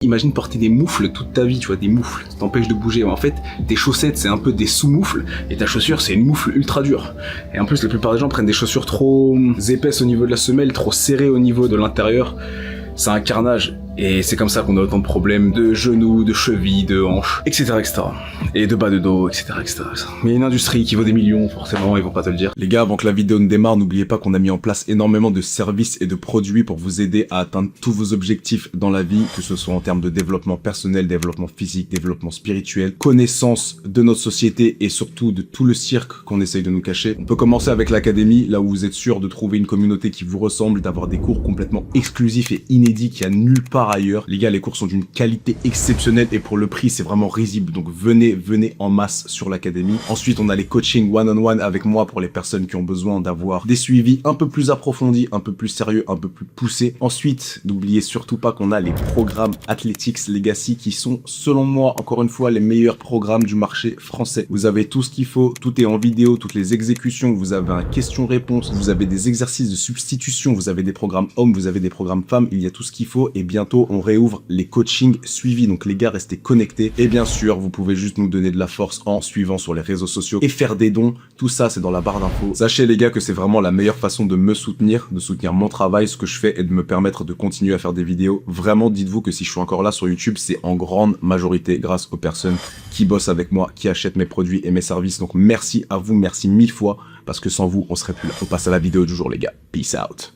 Imagine porter des moufles toute ta vie, tu vois, des moufles, ça t'empêche de bouger. En fait, tes chaussettes, c'est un peu des sous-moufles, et ta chaussure, c'est une moufle ultra dure. Et en plus, la plupart des gens prennent des chaussures trop épaisses au niveau de la semelle, trop serrées au niveau de l'intérieur. C'est un carnage. Et c'est comme ça qu'on a autant de problèmes de genoux, de chevilles, de hanches, etc., etc. Et de bas de dos, etc., etc. Mais il y a une industrie qui vaut des millions, forcément, ils vont pas te le dire. Les gars, avant que la vidéo ne démarre, n'oubliez pas qu'on a mis en place énormément de services et de produits pour vous aider à atteindre tous vos objectifs dans la vie, que ce soit en termes de développement personnel, développement physique, développement spirituel, connaissance de notre société et surtout de tout le cirque qu'on essaye de nous cacher. On peut commencer avec l'académie, là où vous êtes sûr de trouver une communauté qui vous ressemble, d'avoir des cours complètement exclusifs et inédits qu'il y a nulle part ailleurs. Les gars, les cours sont d'une qualité exceptionnelle et pour le prix, c'est vraiment risible. Donc venez en masse sur l'académie. Ensuite, on a les coachings one-on-one avec moi pour les personnes qui ont besoin d'avoir des suivis un peu plus approfondis, un peu plus sérieux, un peu plus poussés. Ensuite, n'oubliez surtout pas qu'on a les programmes Athletics Legacy qui sont, selon moi, encore une fois, les meilleurs programmes du marché français. Vous avez tout ce qu'il faut, tout est en vidéo, toutes les exécutions, vous avez un question-réponse, vous avez des exercices de substitution, vous avez des programmes hommes, vous avez des programmes femmes, il y a tout ce qu'il faut et bientôt, on réouvre les coachings suivis. Donc les gars, restez connectés. Et bien sûr, vous pouvez juste nous donner de la force en suivant sur les réseaux sociaux et faire des dons. Tout ça, c'est dans la barre d'infos. Sachez les gars que c'est vraiment la meilleure façon de me soutenir, de soutenir mon travail, ce que je fais et de me permettre de continuer à faire des vidéos. Vraiment, dites-vous que si je suis encore là sur YouTube, c'est en grande majorité grâce aux personnes qui bossent avec moi, qui achètent mes produits et mes services. Donc merci à vous, merci 1000 fois, parce que sans vous, on serait plus là. On passe à la vidéo du jour les gars. Peace out.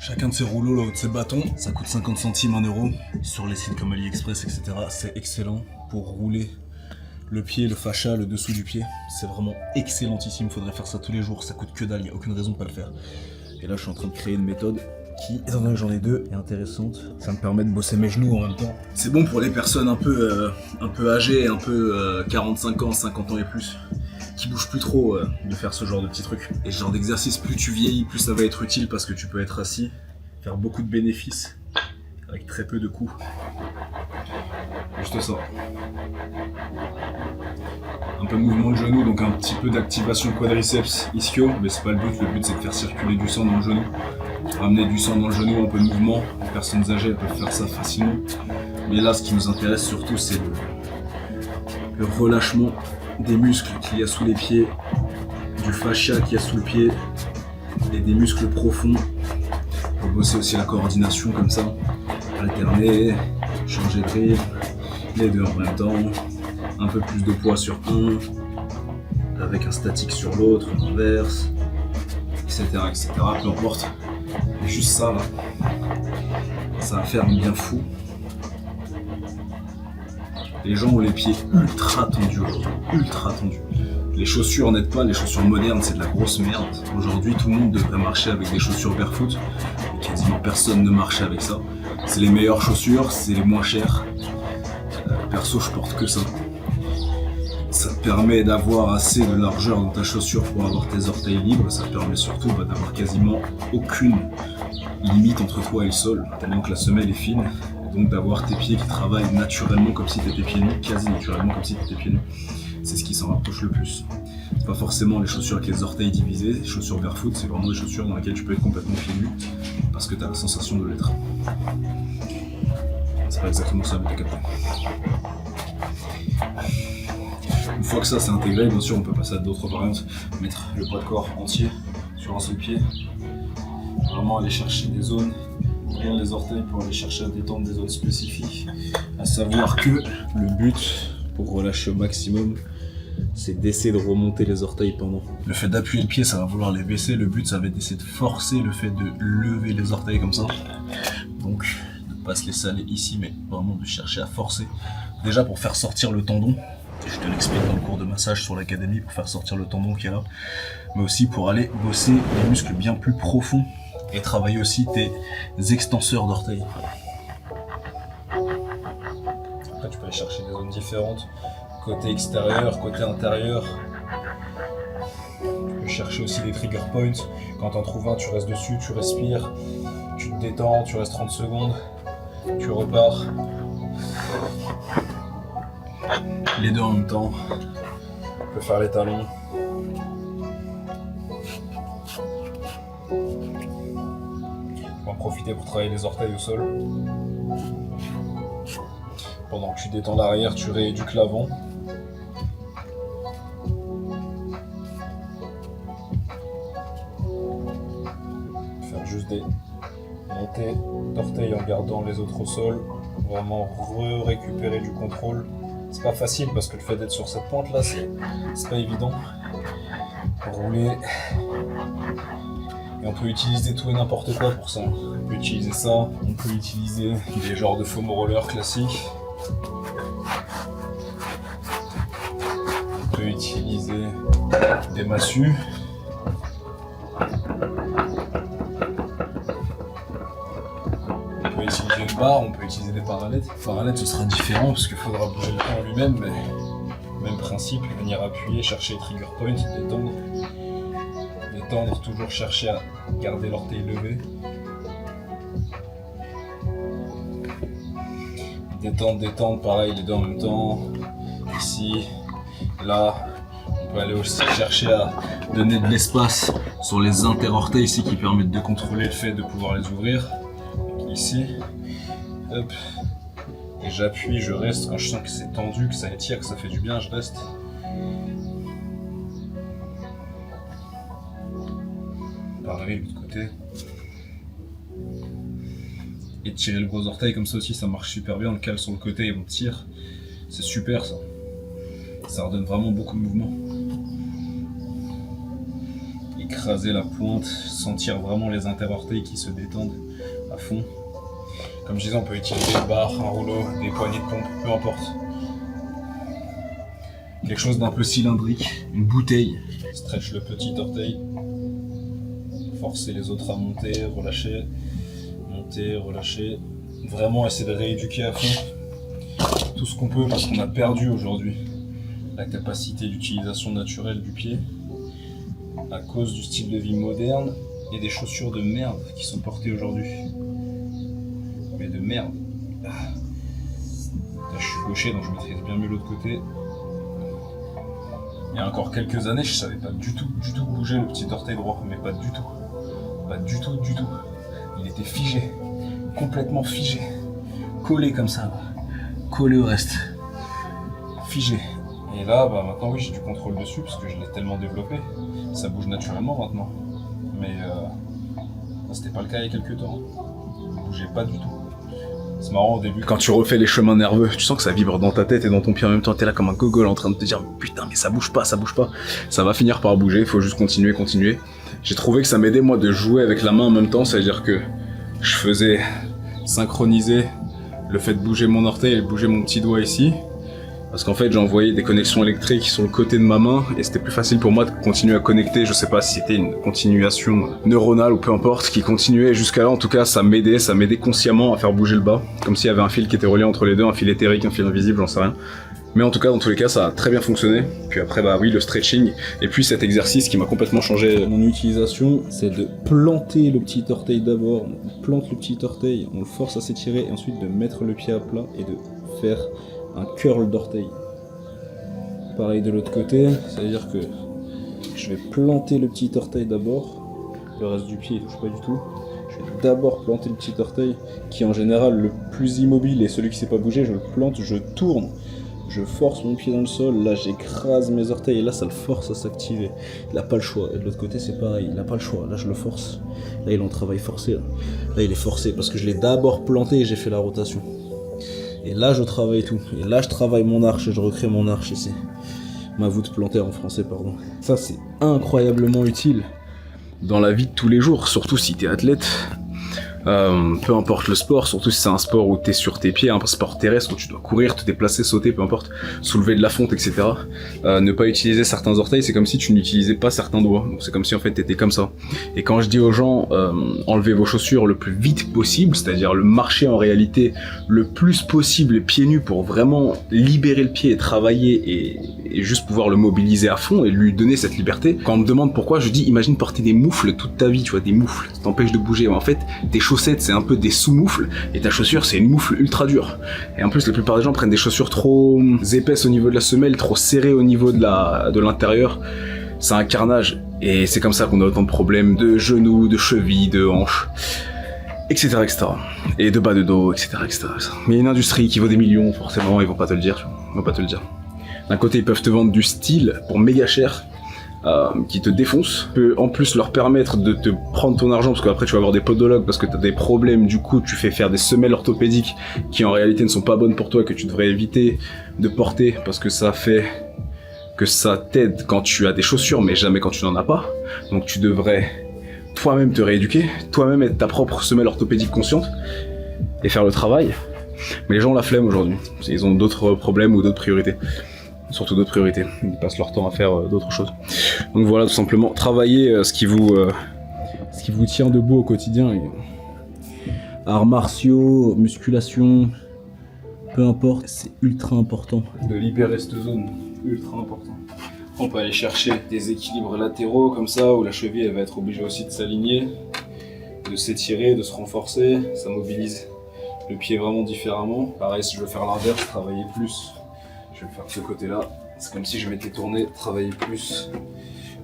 Chacun de ces rouleaux là haut de ces bâtons, ça coûte 50 centimes, 1 euro. Sur les sites comme AliExpress, etc. C'est excellent pour rouler le pied, le fascia, le dessous du pied. C'est vraiment excellentissime, faudrait faire ça tous les jours, ça coûte que dalle, il n'y a aucune raison de pas le faire. Et là je suis en train de créer une méthode qui, étant donné que j'en ai deux, est intéressante. Ça me permet de bosser mes genoux en même temps. C'est bon pour les personnes un peu âgées, un peu 45 ans, 50 ans et plus, qui bougent plus trop de faire ce genre de petits trucs. Et ce genre d'exercice, plus tu vieillis, plus ça va être utile parce que tu peux être assis, faire beaucoup de bénéfices avec très peu de coups. Juste ça. Un peu de mouvement de genou, donc un petit peu d'activation quadriceps ischio, mais c'est pas le but c'est de faire circuler du sang dans le genou. Ramener du sang dans le genou, un peu de mouvement. Les personnes âgées elles peuvent faire ça facilement. Mais là, ce qui nous intéresse surtout, c'est le relâchement des muscles qu'il y a sous les pieds, du fascia qu'il y a sous le pied et des muscles profonds. On peut bosser aussi la coordination comme ça, alterner, changer de rythme, les deux en même temps, un peu plus de poids sur un, avec un statique sur l'autre, l'inverse, etc., etc. Peu importe. Et juste ça là, ça va faire un bien fou. Les gens ont les pieds ultra tendus aujourd'hui, ultra tendus. Les chaussures n'aident pas, les chaussures modernes c'est de la grosse merde. Aujourd'hui tout le monde devrait marcher avec des chaussures barefoot, et quasiment personne ne marche avec ça. C'est les meilleures chaussures, c'est les moins chères. Perso je porte que ça. Ça te permet d'avoir assez de largeur dans ta chaussure pour avoir tes orteils libres, ça te permet surtout d'avoir quasiment aucune limite entre toi et le sol, tellement que la semelle est fine. Donc d'avoir tes pieds qui travaillent naturellement comme si t'étais pieds nus, quasi naturellement comme si t'étais pieds nus. C'est ce qui s'en rapproche le plus. C'est pas forcément les chaussures avec les orteils divisés, les chaussures barefoot, c'est vraiment des chaussures dans lesquelles tu peux être complètement pieds nus parce que t'as la sensation de l'être. C'est pas exactement ça, mais t'as capté. Une fois que ça c'est intégré, bien sûr on peut passer à d'autres variantes, mettre le poids de corps entier sur un seul pied, vraiment aller chercher des zones, ouvrir les orteils pour aller chercher à détendre des zones spécifiques, à savoir que le but pour relâcher au maximum c'est d'essayer de remonter les orteils pendant. Le fait d'appuyer le pied ça va vouloir les baisser, le but ça va être d'essayer de forcer le fait de lever les orteils comme ça, donc de ne pas se laisser aller ici mais vraiment de chercher à forcer, déjà pour faire sortir le tendon. Je te l'explique dans le cours de massage sur l'académie pour faire sortir le tendon qui est là, mais aussi pour aller bosser les muscles bien plus profonds et travailler aussi tes extenseurs d'orteils. Après tu peux aller chercher des zones différentes, côté extérieur, côté intérieur. Tu peux chercher aussi des trigger points, quand t'en trouves un tu restes dessus, tu respires, tu te détends, tu restes 30 secondes, tu repars. Les deux en même temps, on peut faire les talons. On va en profiter pour travailler les orteils au sol. Pendant que tu détends l'arrière, tu rééduques l'avant. Faire juste des montées d'orteils en gardant les autres au sol. Vraiment récupérer du contrôle. C'est pas facile parce que le fait d'être sur cette pente là, c'est pas évident. Rouler. Et on peut utiliser tout et n'importe quoi pour ça. On peut utiliser ça, on peut utiliser des genres de foam roller classiques. On peut utiliser des massues. On peut utiliser une barre, on peut utiliser des parallettes. Parallètes, ce sera différent parce qu'il faudra bouger le pied en lui-même, mais même principe, venir appuyer, chercher les trigger points, détendre. Détendre, toujours chercher à garder l'orteil levé. Détendre, pareil, les deux en même temps. Ici, là, on peut aller aussi chercher à donner de l'espace sur les interorteils ici qui permettent de contrôler le fait de pouvoir les ouvrir. Donc ici, hop, et j'appuie, je reste quand je sens que c'est tendu, que ça étire, que ça fait du bien, je reste. Pareil, de l'autre côté. Et tirer le gros orteil comme ça aussi, ça marche super bien. On le cale sur le côté et on tire. C'est super ça. Ça redonne vraiment beaucoup de mouvement. Écraser la pointe, sentir vraiment les interorteils qui se détendent à fond. Comme je disais, on peut utiliser une barre, un rouleau, des poignées de pompe, peu importe. Quelque chose d'un peu cylindrique, une bouteille. Stretch le petit orteil. Forcer les autres à monter, relâcher, monter, relâcher. Vraiment essayer de rééduquer à fond tout ce qu'on peut parce qu'on a perdu aujourd'hui la capacité d'utilisation naturelle du pied à cause du style de vie moderne et des chaussures de merde qui sont portées aujourd'hui. Mais de merde. Là, je suis gaucher donc je maîtrise bien mieux l'autre côté. Il y a encore quelques années, je savais pas du tout bouger le petit orteil droit, mais pas du tout. Pas du tout. Il était figé, complètement figé, collé comme ça, collé au reste, figé. Et là, maintenant oui, j'ai du contrôle dessus parce que je l'ai tellement développé. Ça bouge naturellement maintenant. Mais c'était pas le cas il y a quelques temps. Il bougeait pas du tout. C'est marrant au début. Quand tu refais les chemins nerveux, tu sens que ça vibre dans ta tête et dans ton pied en même temps. T'es là comme un gogol en train de te dire putain mais ça bouge pas. Ça va finir par bouger, il faut juste continuer. J'ai trouvé que ça m'aidait moi de jouer avec la main en même temps, c'est-à-dire que je faisais synchroniser le fait de bouger mon orteil et de bouger mon petit doigt ici. Parce qu'en fait j'envoyais des connexions électriques sur le côté de ma main et c'était plus facile pour moi de continuer à connecter, je sais pas si c'était une continuation neuronale ou peu importe, qui continuait jusqu'à là. En tout cas ça m'aidait consciemment à faire bouger le bas, comme s'il y avait un fil qui était relié entre les deux, un fil éthérique, un fil invisible, j'en sais rien. Mais en tout cas dans tous les cas ça a très bien fonctionné. Puis après oui le stretching et puis cet exercice qui m'a complètement changé mon utilisation, c'est de planter le petit orteil d'abord. On plante le petit orteil, on le force à s'étirer et ensuite de mettre le pied à plat et de faire un curl d'orteil. Pareil de l'autre côté, c'est-à-dire que je vais planter le petit orteil d'abord, le reste du pied il touche pas du tout. Je vais d'abord planter le petit orteil qui est en général le plus immobile et celui qui sait pas bouger, je le plante, je tourne, je force mon pied dans le sol, là j'écrase mes orteils et là ça le force à s'activer. Il a pas le choix. Et de l'autre côté c'est pareil, il a pas le choix, là je le force. Là il est en travail forcé, là il est forcé parce que je l'ai d'abord planté et j'ai fait la rotation. Et là je travaille tout, et là je travaille mon arche et je recrée mon arche ici. Ma voûte plantaire en français, pardon. Ça c'est incroyablement utile dans la vie de tous les jours, surtout si t'es athlète. Peu importe le sport, surtout si c'est un sport où t'es sur tes pieds, un sport terrestre où tu dois courir, te déplacer, sauter, peu importe, soulever de la fonte, etc. Ne pas utiliser certains orteils, c'est comme si tu n'utilisais pas certains doigts. Donc c'est comme si en fait t'étais comme ça. Et quand je dis aux gens enlevez vos chaussures le plus vite possible, c'est-à-dire le marcher en réalité le plus possible pieds nus pour vraiment libérer le pied et travailler et juste pouvoir le mobiliser à fond et lui donner cette liberté. Quand on me demande pourquoi, je dis imagine porter des moufles toute ta vie, tu vois, des moufles, ça t'empêche de bouger. En fait, tes chaussettes c'est un peu des sous-moufles et ta chaussure c'est une moufle ultra dure. Et en plus la plupart des gens prennent des chaussures trop épaisses au niveau de la semelle, trop serrées au niveau de l'intérieur. C'est un carnage et c'est comme ça qu'on a autant de problèmes de genoux, de chevilles, de hanches. etc., etc. Et de bas de dos, etc., etc. Mais il y a une industrie qui vaut des millions, forcément, ils vont pas te le dire, tu vois. Ils vont pas te le dire. D'un côté, ils peuvent te vendre du style pour méga cher, qui te défonce, peut en plus leur permettre de te prendre ton argent, parce qu'après tu vas avoir des podologues parce que t'as des problèmes, du coup tu fais faire des semelles orthopédiques qui en réalité ne sont pas bonnes pour toi, que tu devrais éviter de porter parce que ça fait que ça t'aide quand tu as des chaussures mais jamais quand tu n'en as pas. Donc tu devrais toi-même te rééduquer, toi-même être ta propre semelle orthopédique consciente et faire le travail. Mais les gens ont la flemme aujourd'hui, ils ont d'autres problèmes ou d'autres priorités. Surtout d'autres priorités, ils passent leur temps à faire d'autres choses. Donc voilà, tout simplement, travailler ce qui vous tient debout au quotidien. Et arts martiaux, musculation, peu importe, c'est ultra important. De libérer cette zone, ultra important. On peut aller chercher des équilibres latéraux comme ça, où la cheville elle va être obligée aussi de s'aligner, de s'étirer, de se renforcer, ça mobilise le pied vraiment différemment. Pareil, si je veux faire l'inverse, travailler plus. Je vais faire de ce côté-là. C'est comme si je m'étais tourné, travailler plus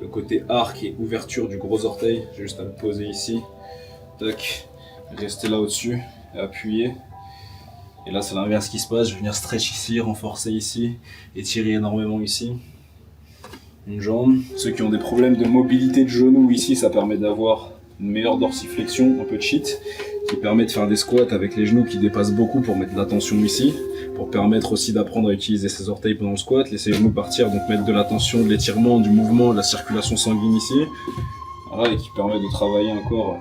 le côté arc et ouverture du gros orteil. J'ai juste à le poser ici. Tac. Rester là au-dessus et appuyer. Et là, c'est l'inverse qui se passe. Je vais venir stretch ici, renforcer ici, étirer énormément ici. Une jambe. Ceux qui ont des problèmes de mobilité de genou ici, ça permet d'avoir une meilleure dorsiflexion, un peu de cheat, qui permet de faire des squats avec les genoux qui dépassent beaucoup pour mettre de la tension ici, pour permettre aussi d'apprendre à utiliser ses orteils pendant le squat, laisser les genoux partir, donc mettre de la tension, de l'étirement, du mouvement, de la circulation sanguine ici, voilà, et qui permet de travailler encore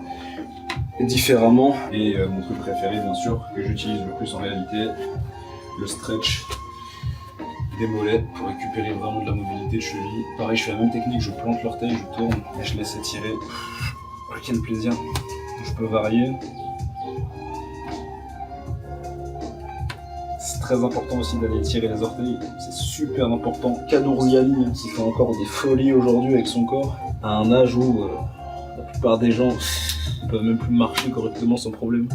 différemment. Et mon truc préféré bien sûr, que j'utilise le plus en réalité, le stretch des mollets pour récupérer vraiment de la mobilité de cheville. Pareil, je fais la même technique, je plante l'orteil, je tourne et je laisse étirer. Quel plaisir, je peux varier. C'est très important aussi d'aller tirer les orteils, c'est super important. Kadourziali, même s'il fait encore des folies aujourd'hui avec son corps, à un âge où la plupart des gens ne peuvent même plus marcher correctement sans problème.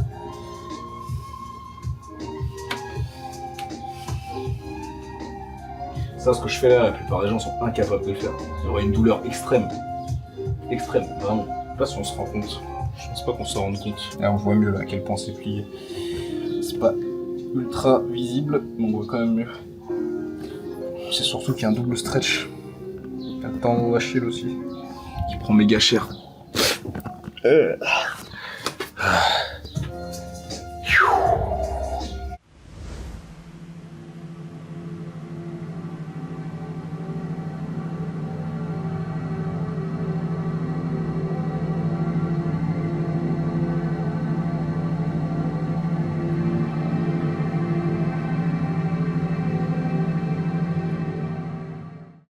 Ça, ce que je fais là, la plupart des gens sont incapables de le faire. Il y aurait une douleur extrême. Extrême, vraiment. Je sais pas si on se rend compte. Je pense pas qu'on s'en rende compte. Là, on voit mieux là, à quel point c'est plié. C'est pas ultra visible, mais on voit quand même mieux. C'est surtout qu'il y a un double stretch. Il y a le tendon d'Achille aussi, qui prend méga cher.